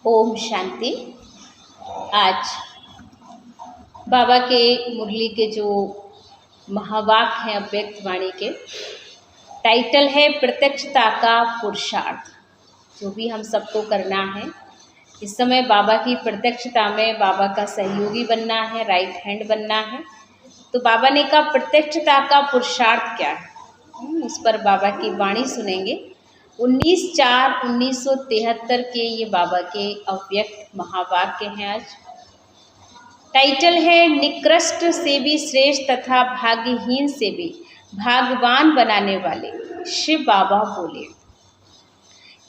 ओम शांति। आज बाबा के मुरली के जो महावाक्य हैं अव्यक्त वाणी के, टाइटल है प्रत्यक्षता का पुरुषार्थ। जो भी हम सबको करना है इस समय बाबा की प्रत्यक्षता में बाबा का सहयोगी बनना है, राइट हैंड बनना है। तो बाबा ने कहा प्रत्यक्षता का पुरुषार्थ क्या है, उस पर बाबा की वाणी सुनेंगे। 19/4/1973 के ये बाबा के अव्यक्त महावाक्य हैं। आज टाइटल है निकृष्ट से भी श्रेष्ठ तथा भाग्यहीन से भी भाग्यवान बनाने वाले शिव बाबा बोले,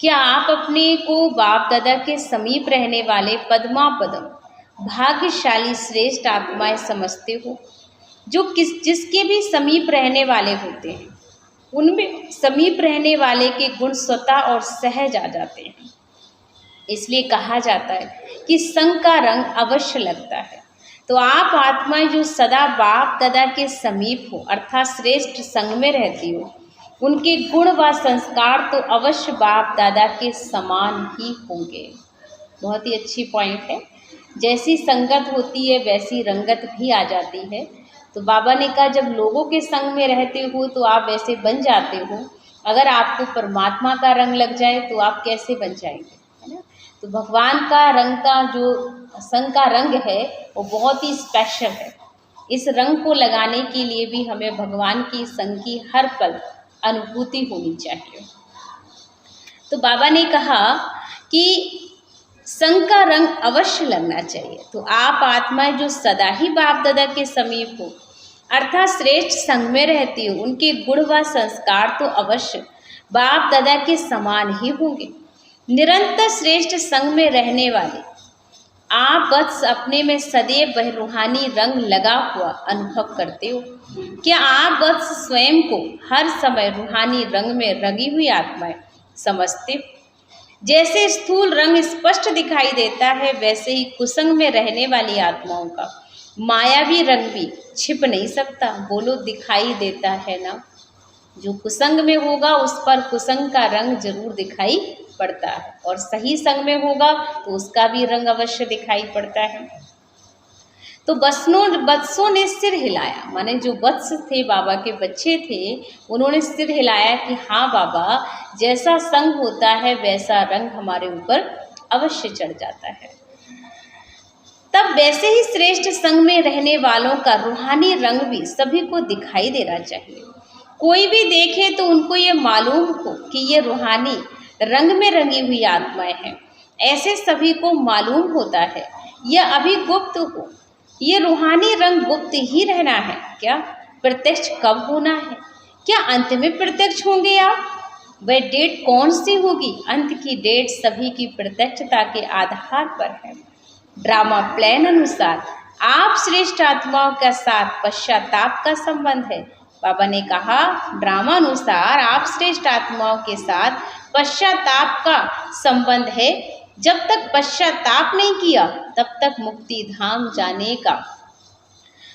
क्या आप अपने को बाप दादा के समीप रहने वाले पद्मा पदम भाग्यशाली श्रेष्ठ आत्माएं समझते हो, जो जिसके भी समीप रहने वाले होते हैं उनमें समीप रहने वाले के गुण स्वतः और सहज आ जाते हैं। इसलिए कहा जाता है कि संग का रंग अवश्य लगता है। तो आप आत्माएं जो सदा बाप दादा के समीप हो अर्थात श्रेष्ठ संग में रहती हो, उनके गुण व संस्कार तो अवश्य बाप दादा के समान ही होंगे। बहुत ही अच्छी पॉइंट है। जैसी संगत होती है वैसी रंगत भी आ जाती है। तो बाबा ने कहा जब लोगों के संग में रहते हो तो आप वैसे बन जाते हो। अगर आपको परमात्मा का रंग लग जाए तो आप कैसे बन जाएंगे, है ना। तो भगवान का रंग का जो संग का रंग है वो बहुत ही स्पेशल है। इस रंग को लगाने के लिए भी हमें भगवान की संग की हर पल अनुभूति होनी चाहिए। तो बाबा ने कहा कि संग का रंग अवश्य लगना चाहिए। तो आप आत्माएं जो सदा ही बाप दादा के समीप हो अर्थात श्रेष्ठ संग में रहती हो, उनके गुण व संस्कार तो अवश्य बाप दादा के समान ही होंगे। निरंतर श्रेष्ठ संग में रहने वाले आप वत्स अपने में सदैव वह रूहानी रंग लगा हुआ अनुभव करते हो। क्या आप वत्स स्वयं को हर समय रूहानी रंग में रंगी हुई आत्माएं समझते हो? जैसे स्थूल रंग स्पष्ट दिखाई देता है वैसे ही कुसंग में रहने वाली आत्माओं का मायावी रंग भी छिप नहीं सकता। बोलो दिखाई देता है ना। जो कुसंग में होगा उस पर कुसंग का रंग जरूर दिखाई पड़ता है, और सही संग में होगा तो उसका भी रंग अवश्य दिखाई पड़ता है। तो बत्सों ने सिर हिलाया, माने जो वत्स थे बाबा के बच्चे थे, उन्होंने सिर हिलाया कि हाँ बाबा, जैसा संग होता है वैसा रंग हमारे ऊपर अवश्य चढ़ जाता है। तब वैसे ही श्रेष्ठ संग में रहने वालों का रूहानी रंग भी सभी को दिखाई देना चाहिए। कोई भी देखे तो उनको ये मालूम हो कि ये रूहानी रंग में रंगी हुई आत्माएं हैं। ऐसे सभी को मालूम होता है यह अभी गुप्त हो, ये रूहानी रंग गुप्त ही रहना है। क्या प्रत्यक्ष कब होना है? क्या अंत में प्रत्यक्ष होंगे आप? वह डेट कौन सी होगी? अंत की डेट सभी की प्रत्यक्षता के आधार पर है। ड्रामा प्लान अनुसार आप श्रेष्ठ आत्माओं के साथ पश्चाताप का संबंध है। बाबा ने कहा ड्रामा अनुसार आप श्रेष्ठ आत्माओं के साथ पश्चाताप का संबंध है। जब तक पश्चाताप नहीं किया तब तक मुक्ति धाम जाने का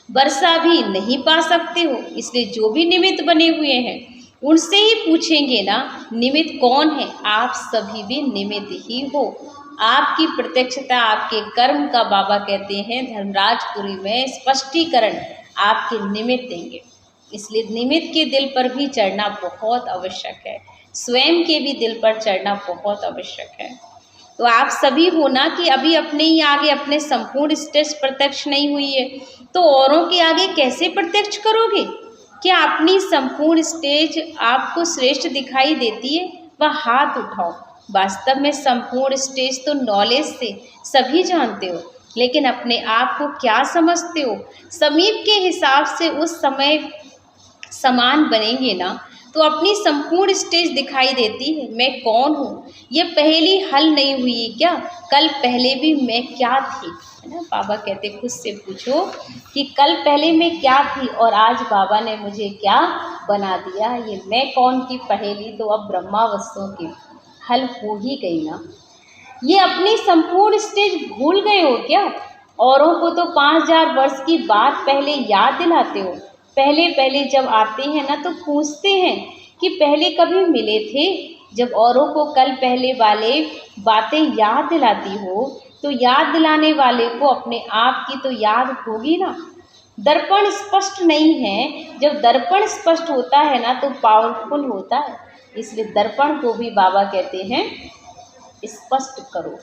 वर्षा भी नहीं पा सकते हो। इसलिए जो भी निमित्त बने हुए हैं उनसे ही पूछेंगे ना, निमित्त कौन है? आप सभी भी निमित्त ही हो। आपकी प्रत्यक्षता आपके कर्म का बाबा कहते हैं धर्मराजपुरी में स्पष्टीकरण आपके निमित्त देंगे। इसलिए निमित्त के दिल पर भी चढ़ना बहुत आवश्यक है, स्वयं के भी दिल पर चढ़ना बहुत आवश्यक है। तो आप सभी हो ना कि अभी अपने ही आगे अपने संपूर्ण स्टेज प्रत्यक्ष नहीं हुई है तो औरों के आगे कैसे प्रत्यक्ष करोगे? क्या अपनी संपूर्ण स्टेज आपको श्रेष्ठ दिखाई देती है? वह हाथ उठाओ। वास्तव में संपूर्ण स्टेज तो नॉलेज से सभी जानते हो, लेकिन अपने आप को क्या समझते हो? समीप के हिसाब से उस समय समान बनेंगे ना तो अपनी संपूर्ण स्टेज दिखाई देती है। मैं कौन हूँ ये पहेली हल नहीं हुई क्या? कल पहले भी मैं क्या थी, है ना। बाबा कहते खुद से पूछो कि कल पहले मैं क्या थी और आज बाबा ने मुझे क्या बना दिया। ये मैं कौन की पहेली तो अब ब्रह्मावस्थों की हल हो ही गई ना। ये अपनी संपूर्ण स्टेज भूल गए हो क्या? औरों को तो 5000 वर्ष की बात पहले याद दिलाते हो। पहले जब आते हैं ना तो पूछते हैं कि पहले कभी मिले थे जब औरों को कल पहले वाले बातें याद दिलाती हो तो याद दिलाने वाले को अपने आप की तो याद होगी ना। दर्पण स्पष्ट नहीं है, जब दर्पण स्पष्ट होता है ना तो पावरफुल होता है। इसलिए दर्पण को भी बाबा कहते हैं स्पष्ट करो,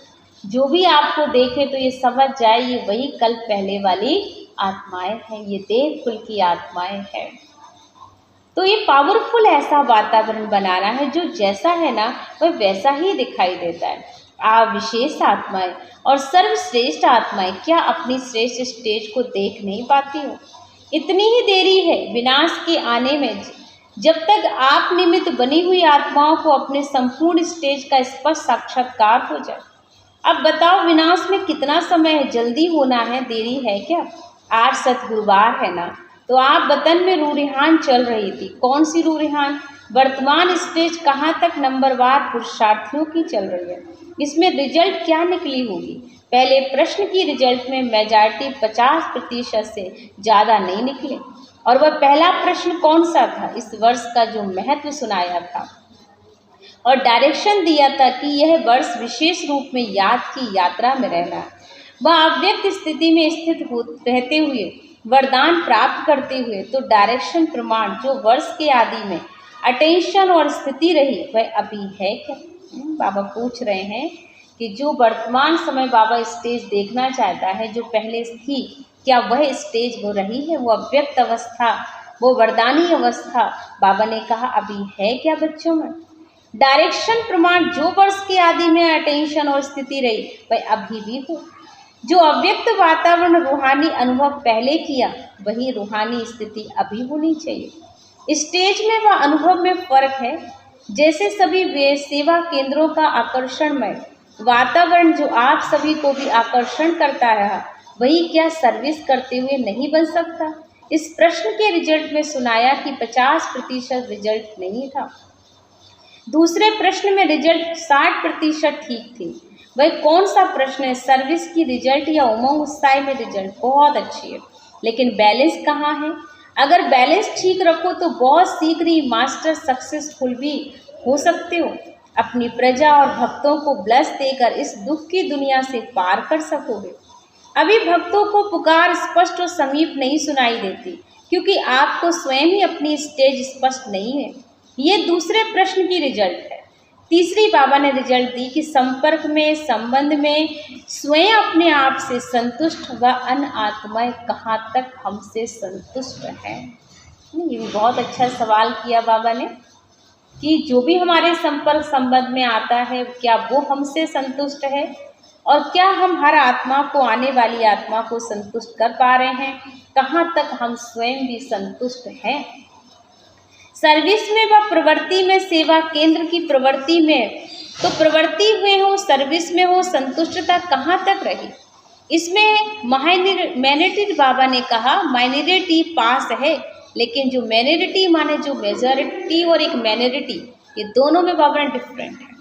जो भी आपको देखे तो ये समझ जाए ये वही कल पहले वाली आत्माएं हैं, ये देव कुल की आत्माएं हैं। तो ये पावरफुल ऐसा वातावरण बनाना है जो जैसा है ना वह वैसा ही दिखाई देता है। आप विशेष आत्माएं और सर्वश्रेष्ठ आत्माएं क्या अपनी श्रेष्ठ स्टेज को देख नहीं पाती हो? इतनी ही देरी है विनाश के आने में, जब तक आप निमित्त बनी हुई आत्माओं को अपने संपूर्ण स्टेज का स्पष्ट साक्षात्कार हो जाए। अब बताओ विनाश में कितना समय है? जल्दी होना है, देरी है क्या? आज सतगुरुवार है ना, तो आप वतन में रूरिहान चल रही थी। कौन सी रूरिहान? वर्तमान स्टेज कहाँ तक नंबरवार पुरुषार्थियों की चल रही है। इसमें रिजल्ट क्या निकली होगी? पहले प्रश्न की रिजल्ट में मेजॉरिटी 50% से ज़्यादा नहीं निकले। और वह पहला प्रश्न कौन सा था? इस वर्ष का जो महत्व सुनाया था और डायरेक्शन दिया था कि यह वर्ष विशेष रूप में याद की यात्रा में रहना है। वह अव्यक्त स्थिति में स्थित रहते हुए वरदान प्राप्त करते हुए, तो डायरेक्शन प्रमाण जो वर्ष के आदि में अटेंशन और स्थिति रही वह अभी है क्या? बाबा पूछ रहे हैं कि जो वर्तमान समय बाबा स्टेज देखना चाहता है जो पहले थी, क्या वह स्टेज वो रही है? वो अव्यक्त अवस्था, वो वरदानी अवस्था बाबा ने कहा अभी है क्या बच्चों में? डायरेक्शन प्रमाण जो वर्ष के आदि में अटेंशन और स्थिति रही वह अभी भी हो। जो अव्यक्त वातावरण रूहानी अनुभव पहले किया वही रूहानी स्थिति अभी होनी चाहिए। स्टेज में व अनुभव में फर्क है। जैसे सभी वे सेवा केंद्रों का आकर्षणमय वातावरण जो आप सभी को भी आकर्षण करता रहा, वही क्या सर्विस करते हुए नहीं बन सकता? इस प्रश्न के रिजल्ट में सुनाया कि 50% रिजल्ट नहीं था। दूसरे प्रश्न में रिजल्ट 60% ठीक थी। वह कौन सा प्रश्न है? सर्विस की रिजल्ट या उमंग उत्साह में रिजल्ट बहुत अच्छी है, लेकिन बैलेंस कहाँ है? अगर बैलेंस ठीक रखो तो बहुत शीघ्र ही मास्टर सक्सेसफुल भी हो सकते हो। अपनी प्रजा और भक्तों को ब्लेस देकर इस दुख की दुनिया से पार कर सकोगे। अभी भक्तों को पुकार स्पष्ट और समीप नहीं सुनाई देती क्योंकि आपको स्वयं ही अपनी स्टेज स्पष्ट नहीं है। ये दूसरे प्रश्न की रिजल्ट है। तीसरी बाबा ने रिजल्ट दी कि संपर्क में, संबंध में स्वयं अपने आप से संतुष्ट व अन्य आत्माएं कहाँ तक हमसे संतुष्ट हैं। ये भी बहुत अच्छा सवाल किया बाबा ने कि जो भी हमारे संपर्क संबंध में आता है क्या वो हमसे संतुष्ट है, और क्या हम हर आत्मा को, आने वाली आत्मा को संतुष्ट कर पा रहे हैं? कहाँ तक हम स्वयं भी संतुष्ट हैं? सर्विस में व प्रवृत्ति में, सेवा केंद्र की प्रवृत्ति में तो प्रवृत्ति हुए हो, सर्विस में हो, संतुष्टता कहाँ तक रही? इसमें माइनॉरिटी बाबा ने कहा माइनॉरिटी पास है, लेकिन जो माइनॉरिटी माने जो मेजॉरिटी और एक माइनॉरिटी, ये दोनों में बाबा ने डिफरेंट है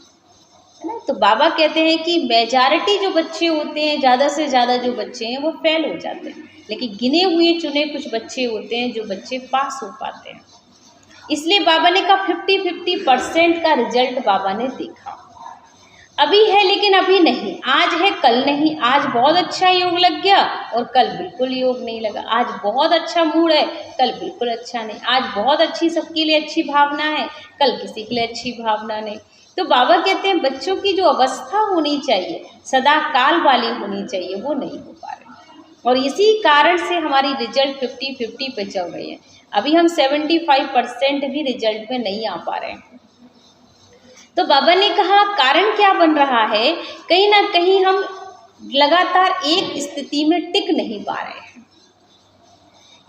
ना। तो बाबा कहते हैं कि मेजॉरिटी जो बच्चे होते हैं, ज़्यादा से ज़्यादा जो बच्चे हैं वो फेल हो जाते हैं, लेकिन गिने हुए चुने कुछ बच्चे होते हैं जो बच्चे पास हो पाते हैं। इसलिए बाबा ने कहा 50-50% का रिजल्ट बाबा ने देखा। अभी है लेकिन अभी नहीं, आज है कल नहीं। आज बहुत अच्छा योग लग गया और कल बिल्कुल योग नहीं लगा। आज बहुत अच्छा मूड है, कल बिल्कुल अच्छा नहीं। आज बहुत अच्छी, सबके लिए अच्छी भावना है, कल किसी के लिए अच्छी भावना नहीं। तो बाबा कहते हैं बच्चों की जो अवस्था होनी चाहिए सदा काल वाली होनी चाहिए, वो नहीं हो पा रही, और इसी कारण से हमारी रिजल्ट 50-50 पे चल रही है। अभी हम 75% भी रिजल्ट में नहीं आ पा रहे हैं। तो बाबा ने कहा कारण क्या बन रहा है? कहीं ना कहीं हम लगातार एक स्थिति में टिक नहीं पा रहे हैं।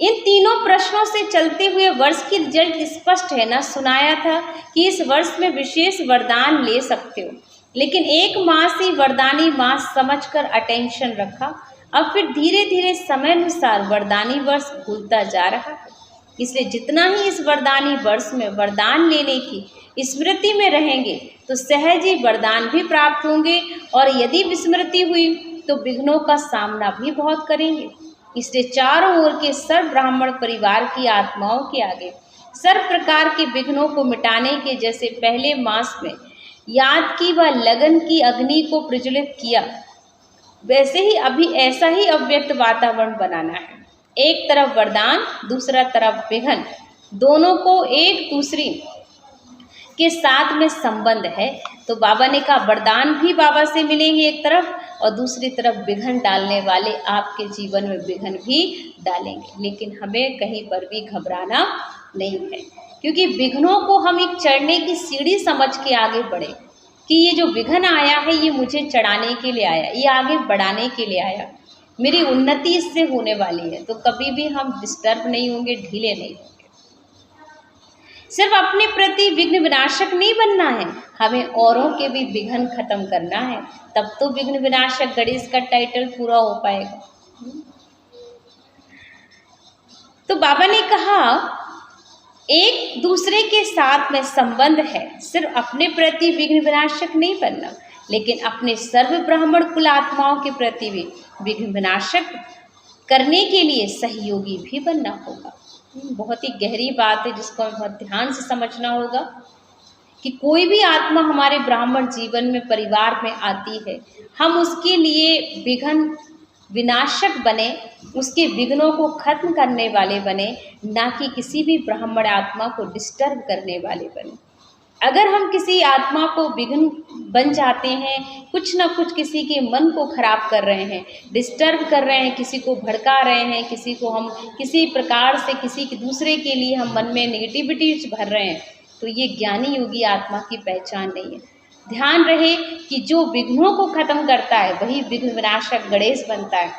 इन तीनों प्रश्नों से चलते हुए वर्ष की रिजल्ट स्पष्ट है ना। सुनाया था कि इस वर्ष में विशेष वरदान ले सकते हो, लेकिन एक मास ही वरदानी मास समझकर अटेंशन रखा। अब फिर धीरे धीरे समय अनुसार वरदानी वर्ष भूलता जा रहा है। इसलिए जितना ही इस वरदानी वर्ष में वरदान लेने की स्मृति में रहेंगे तो सहज ही वरदान भी प्राप्त होंगे, और यदि विस्मृति हुई तो विघ्नों का सामना भी बहुत करेंगे। इसलिए चारों ओर के सर्व ब्राह्मण परिवार की आत्माओं के आगे सर्व प्रकार के विघ्नों को मिटाने के जैसे पहले मास में याद की व लगन की अग्नि को प्रज्वलित किया, वैसे ही अभी ऐसा ही अव्यक्त वातावरण बनाना है। एक तरफ वरदान, दूसरा तरफ विघ्न, दोनों को एक दूसरे के साथ में संबंध है। तो बाबा ने कहा वरदान भी बाबा से मिलेंगे एक तरफ, और दूसरी तरफ विघ्न डालने वाले आपके जीवन में विघ्न भी डालेंगे। लेकिन हमें कहीं पर भी घबराना नहीं है, क्योंकि विघ्नों को हम एक चढ़ने की सीढ़ी समझ के आगे बढ़े कि ये जो विघ्न आया है ये मुझे चढ़ाने के लिए आया, ये आगे बढ़ाने के लिए आया, मेरी उन्नति इससे होने वाली है। तो कभी भी हम डिस्टर्ब नहीं होंगे, ढीले नहीं होंगे। सिर्फ अपने प्रति विघ्न विनाशक नहीं बनना है, हमें औरों के भी विघ्न खत्म करना है, तब तो विघ्न विनाशक गणेश का टाइटल पूरा हो पाएगा। तो बाबा ने कहा एक दूसरे के साथ में संबंध है, सिर्फ अपने प्रति विघ्न विनाशक नहीं बनना, लेकिन अपने सर्व ब्राह्मण कुल आत्माओं के प्रति भी विघ्न विनाशक करने के लिए सहयोगी भी बनना होगा। बहुत ही गहरी बात है जिसको हमें बहुत ध्यान से समझना होगा कि कोई भी आत्मा हमारे ब्राह्मण जीवन में, परिवार में आती है, हम उसके लिए विघ्न विनाशक बने, उसके विघ्नों को खत्म करने वाले बने, ना कि किसी भी ब्राह्मण आत्मा को डिस्टर्ब करने वाले बने। अगर हम किसी आत्मा को विघ्न बन जाते हैं, कुछ ना कुछ किसी के मन को खराब कर रहे हैं, डिस्टर्ब कर रहे हैं, किसी को भड़का रहे हैं, किसी को हम किसी प्रकार से किसी के दूसरे के लिए हम मन में नेगेटिविटी भर रहे हैं, तो ये ज्ञानी योगी आत्मा की पहचान नहीं है। ध्यान रहे कि जो विघ्नों को खत्म करता है वही विघ्न विनाशक गणेश बनता है,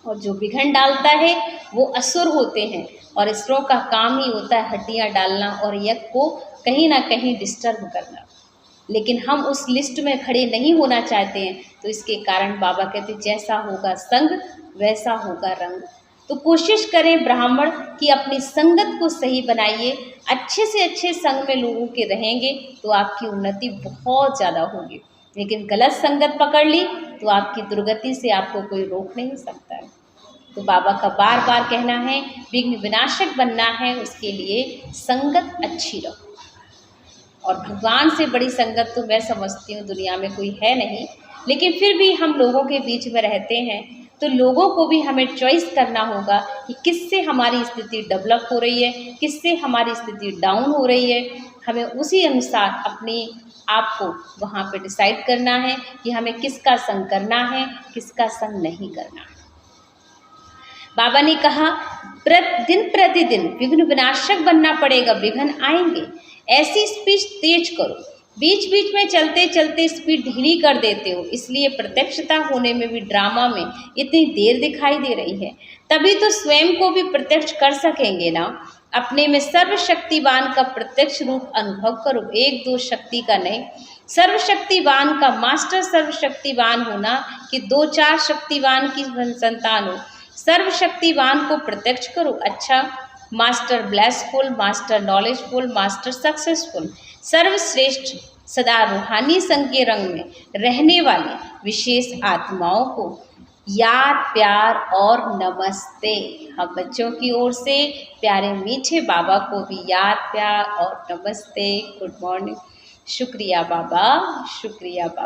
और जो विघ्न डालता है वो असुर होते हैं, और असुरों का काम ही होता है हड्डियां डालना और यज्ञ को कहीं ना कहीं डिस्टर्ब करना। लेकिन हम उस लिस्ट में खड़े नहीं होना चाहते हैं, तो इसके कारण बाबा कहते जैसा होगा संग वैसा होगा रंग। तो कोशिश करें ब्राह्मण कि अपनी संगत को सही बनाइए, अच्छे से अच्छे संग में लोगों के रहेंगे तो आपकी उन्नति बहुत ज़्यादा होगी। लेकिन गलत संगत पकड़ ली तो आपकी दुर्गति से आपको कोई रोक नहीं सकता है। तो बाबा का बार बार कहना है विघ्न विनाशक बनना है, उसके लिए संगत अच्छी रहो। और भगवान से बड़ी संगत तो मैं समझती हूँ दुनिया में कोई है नहीं, लेकिन फिर भी हम लोगों के बीच में रहते हैं तो लोगों को भी हमें चॉइस करना होगा कि किससे हमारी स्थिति डेवलप हो रही है, किससे हमारी स्थिति डाउन हो रही है। हमें उसी अनुसार अपने आप को वहाँ पे डिसाइड करना है कि हमें किसका संग करना है, किसका संग नहीं करना है। बाबा ने कहा दिन प्रतिदिन विघ्न विनाशक बनना पड़ेगा, विघ्न आएंगे। ऐसी स्पीड तेज करो, बीच बीच में चलते चलते स्पीड ढीली कर देते हो, इसलिए प्रत्यक्षता होने में भी ड्रामा में इतनी देर दिखाई दे रही है। तभी तो स्वयं को भी प्रत्यक्ष कर सकेंगे ना। अपने में सर्वशक्तिवान का प्रत्यक्ष रूप अनुभव करो, एक दो शक्ति का नहीं। सर्वशक्तिवान का मास्टर सर्वशक्तिवान होना कि दो चार शक्तिवान की संतान हो। सर्वशक्तिवान को प्रत्यक्ष करो। अच्छा, master blessful, master knowledgeful, master successful, सर्वश्रेष्ठ सदा रूहानी संग के रंग में रहने वाले विशेष आत्माओं को याद, प्यार और नमस्ते। हम बच्चों की ओर से प्यारे मीठे बाबा को भी याद, प्यार और नमस्ते, गुड मॉर्निंग। शुक्रिया बाबा, शुक्रिया बाबा।